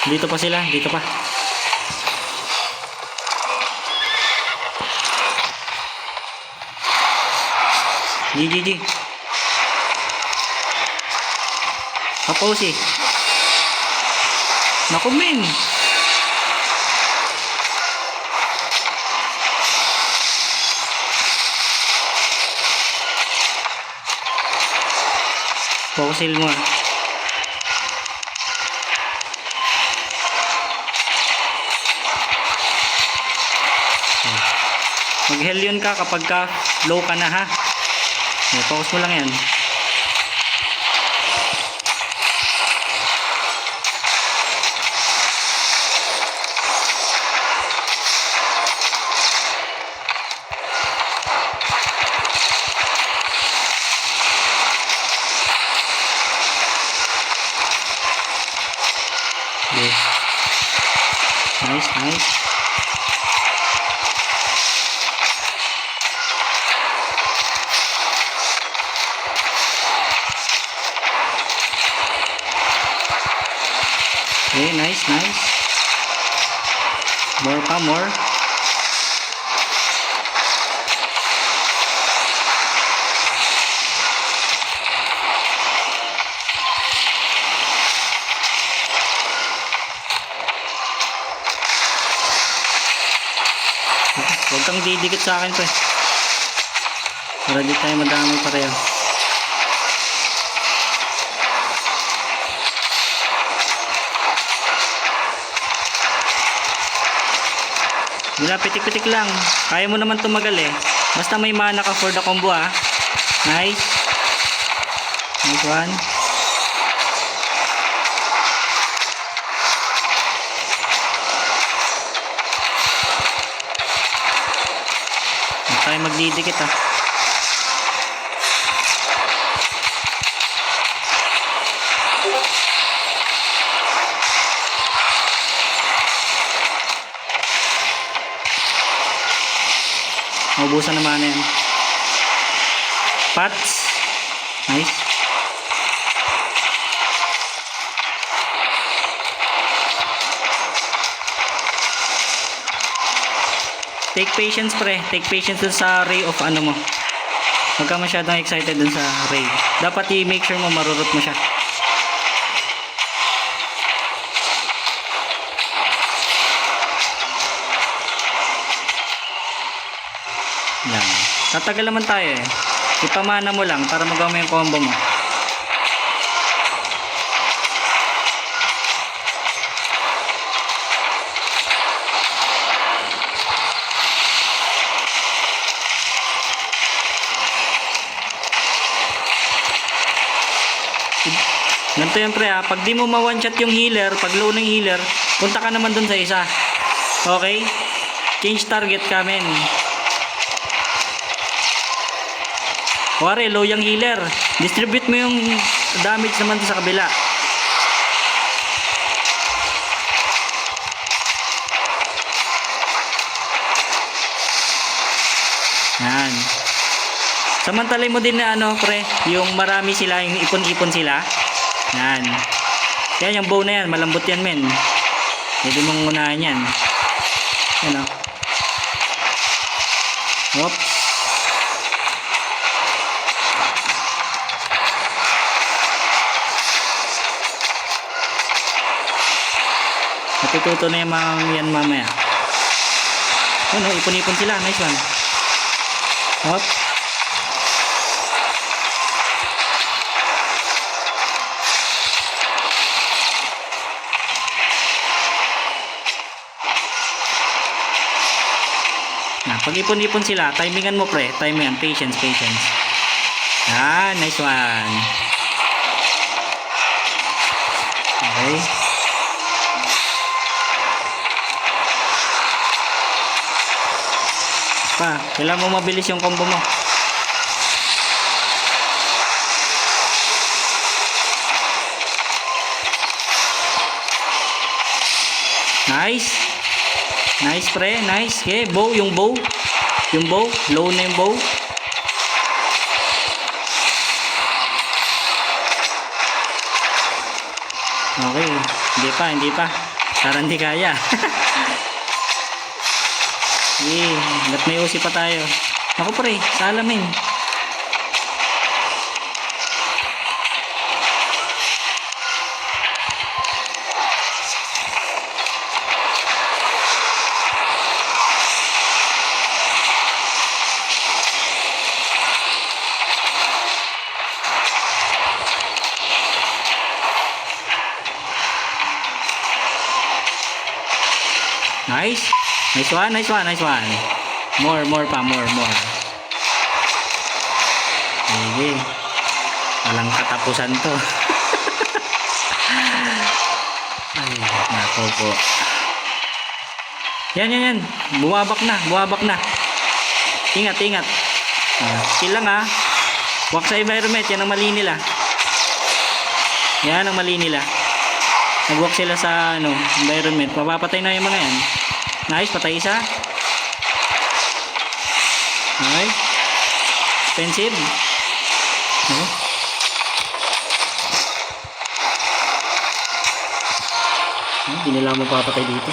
Dito pa sila, dito pa. GG. Kaposi. Naku, men. Fokusil mo. Mag-helion ka kapag ka low ka na, ha. Focus mo lang yan. Okay. Nice. Okay, nice. More pa, more. Huwag kang didikit sa akin, pre. Para di tayo madami pareho. Wala, pitik-pitik lang. Kaya mo naman tumagal eh. Basta may mana ka for the combo, ah. Nice. Nice one. Huwag tayo magdidikit, ah. Maubusan naman yan. Pats. Nice. Take patience, pre. Take patience dun sa ray of ano mo. Huwag ka masyadong excited dun sa ray. Dapat i-make sure mo marurot mo siya. Yan. Tatagal naman tayo eh. Ipamana mo lang para magawa mo yung combo mo. Ganito yan, pre, ha. Pag di mo ma-one shot yung healer, pag low ng healer, punta ka naman dun sa isa. Okay? Change target ka, men. Kuwari, low yung healer. Distribute mo yung damage naman sa kabila. Yan. Samantalay mo din na ano, pre, yung marami sila, yung ipon-ipon sila. Yan. Yan, yung bow na yan, malambot yan, men. Pwede mong unahan yan. Yan, o. Oops. Natututo na yung mga yan mamaya. Ano, ipon-ipon sila. Nice one. Hop. Pag ipon-ipon sila, timingan mo, pre. Timingan. Patience. Ah, nice one. Okay. Kailangan mo mabilis yung combo mo. Nice. Nice, pre. Nice. Okay, bow. Yung bow. Low na yung bow. Okay. Hindi pa. Parang hindi kaya. Sige, hanggat may usi pa tayo. Ako pre, salamin. Nice. Nice one, nice one, nice one. More pa, more. Sige. Walang katapusan to. Ay, nako po. Yan. Buwabak na. Ingat. Chill lang ha. Walk sa environment, yan ang mali nila. Yan ang mali nila. Nag-walk sila sa environment. Mapapatay na yung mga yan. Nice, patay isa. Okay. Expensive. Okay. Hindi nila mapapatay dito.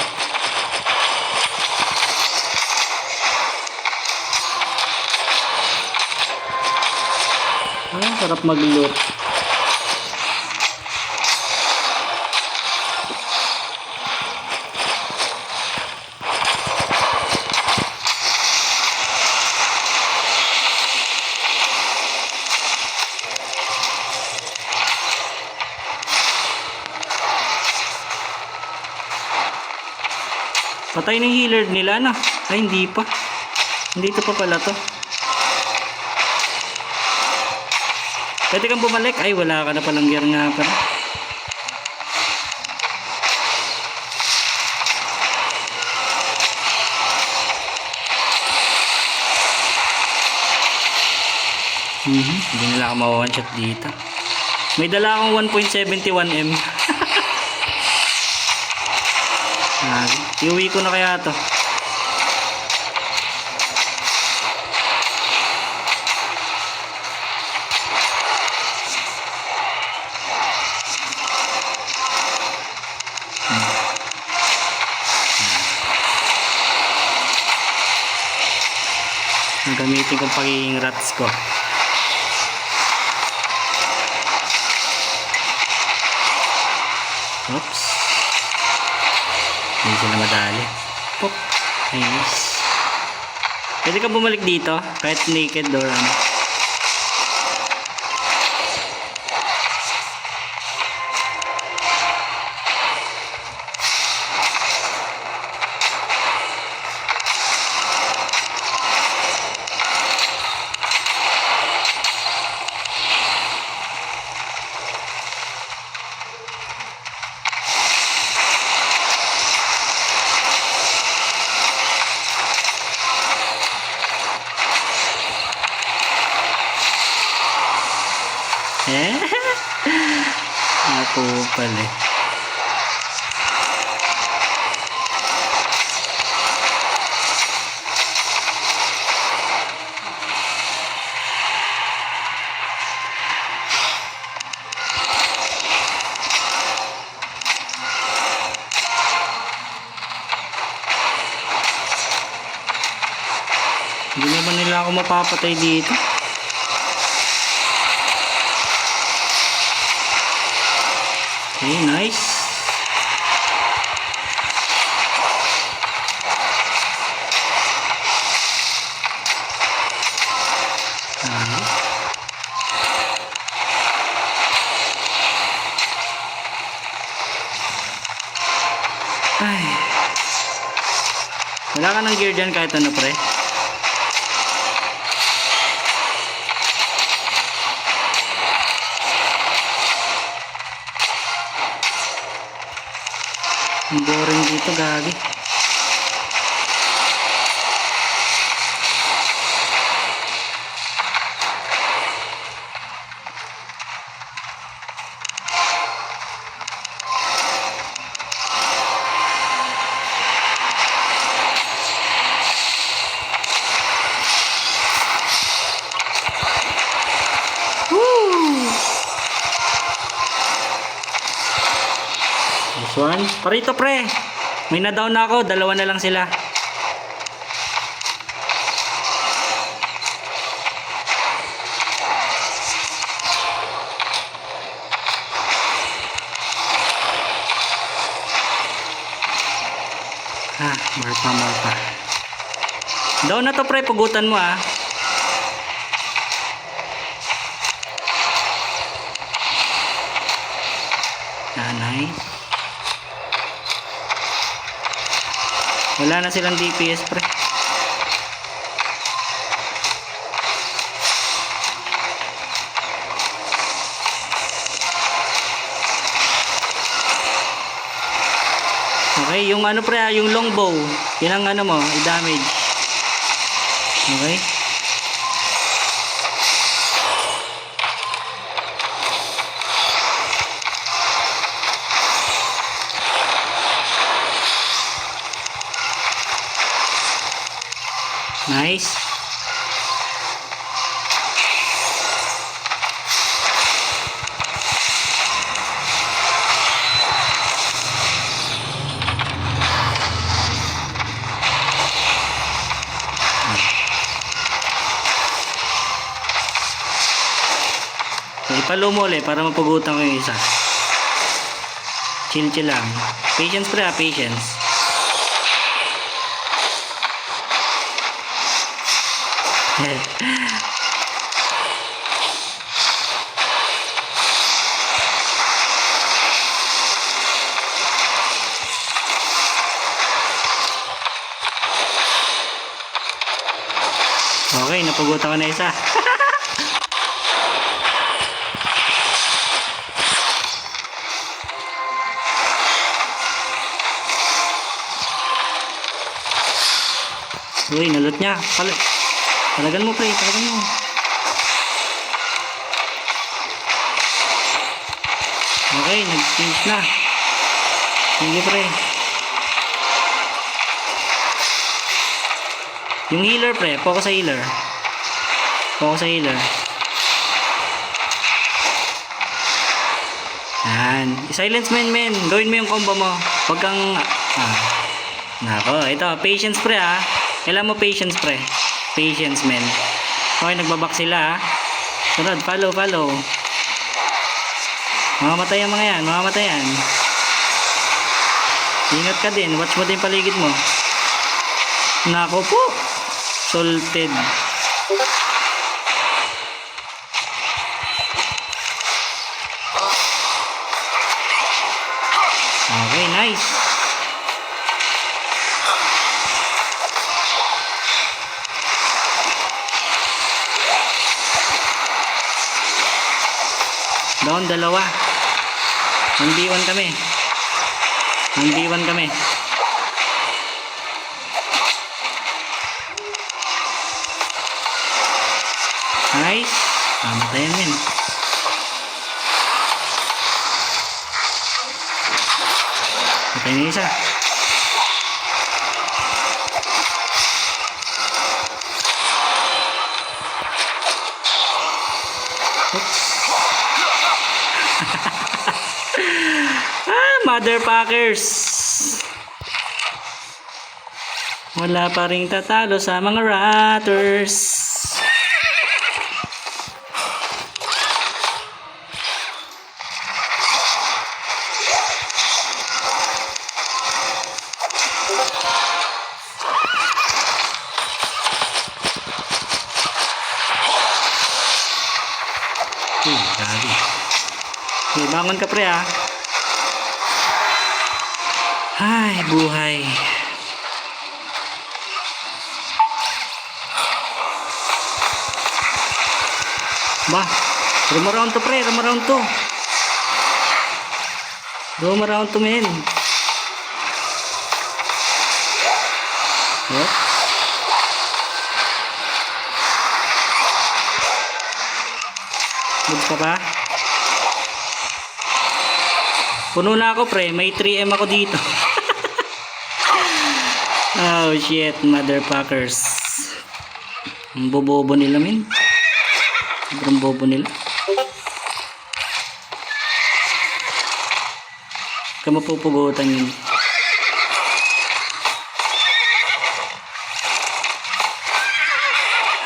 Sarap mag-loot. Patay ng healer nila na. Ay, hindi pa. Dito pa pala to. Pwede kang bumalik. Ay, wala ka na palang gear nga pala. Hindi nila ako ma-one shot dito. May dala akong 1.71M. Iuwi ko na kaya to. Gamitin kong pagiging rats ko. Oops. Hindi sila madali. Pop. Nice. Pwede ka bumalik dito kahit naked or ano. Ako pala. Hindi naman nila ako mapapatay dito. Okay, nice. Ay. Wala ka ng gear dyan kahit ano pre. Ang boring dito, gagi. one. Parito pre. May na-down na ako. Dalawa na lang sila. Marpa. Down na to pre. Pugutan mo ah. Nice. Wala na silang DPS pre. Okay, yung ano pre, yung longbow, yun ang ano mo, i-damage. Okay. Nice. Ipalo mo ulit para mapugutan ko yung isa. Chill lang. Patience pre, patience. Okay, napugutan ko na isa. Uy, nalot niya. Talagan mo pre, talagan mo. Okay, nag-change na. Sige pre. Yung healer pre, focus sa healer. Focus sa healer. Yan. I-silence men. Gawin mo yung combo mo. Huwag kang... Nako, ito. Patience pre ah. Kailangan mo patience pre. Patience men. Okay, nagbabak sila ah. Sunod, follow. Mamamatay ang mga yan. Mamamatay yan. Ingat ka din. Watch mo din paligid mo. Nako po. Salted. Okay, nice. Down, dalawa. 1v1 kami. 1v1 kami. Nice. Pamatayan yun. Patay na isa. Oops. Motherfuckers. Wala pa ring tatalo sa mga Raptors. Grabe. Okay, bangon ka pre ah. Ay, buhay. Ba, rumaround to pre, rumaround to. Rumaround to men. Yep. Good ka pa? Puno na ako pre, may 3M ako dito. Oh shit, motherfuckers. Ang bobobo nila min. Sobrang bobo nila. ka mapupugutan yun.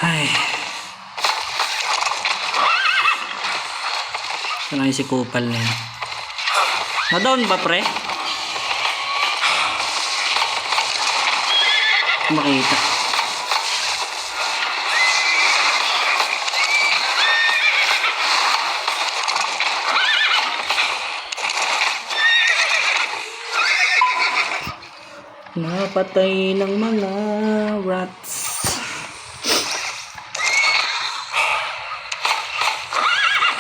Ay. Ito na yung si Kupal na yun. Na-down ba, pre? Makita. Napatay ng mga rats.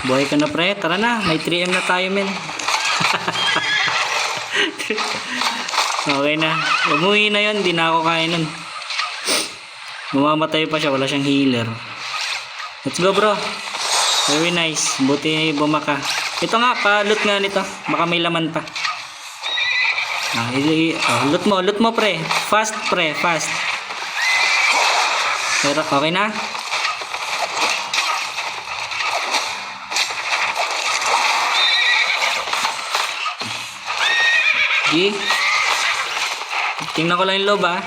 Buhay ka na, pre. Tara na. May 3M na tayo, men. Okay na. Umuwi na yun. Di na ako kaya nun. Mamamatay pa siya. Wala siyang healer. Let's go, bro. Very nice. Buti bumaka. Ito nga, pa-loot nga nito. Baka may laman pa. Loot mo, pre. Fast, pre. Fast. Pero, okay na? Okay. Tingnan ko lang yung loob, ah.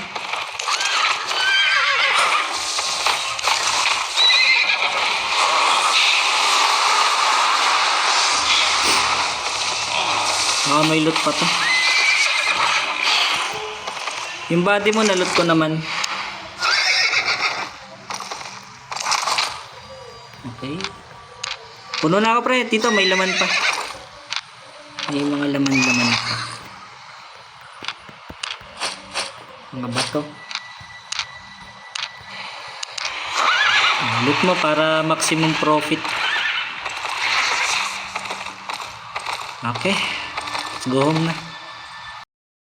May loot pa to. Yung body mo, na-loot ko naman. Okay. Puno na ako, pre. Dito, may laman pa. May mga laman-laman pa. Mga bato. Loot mo para maximum profit. Okay. Let's go home na.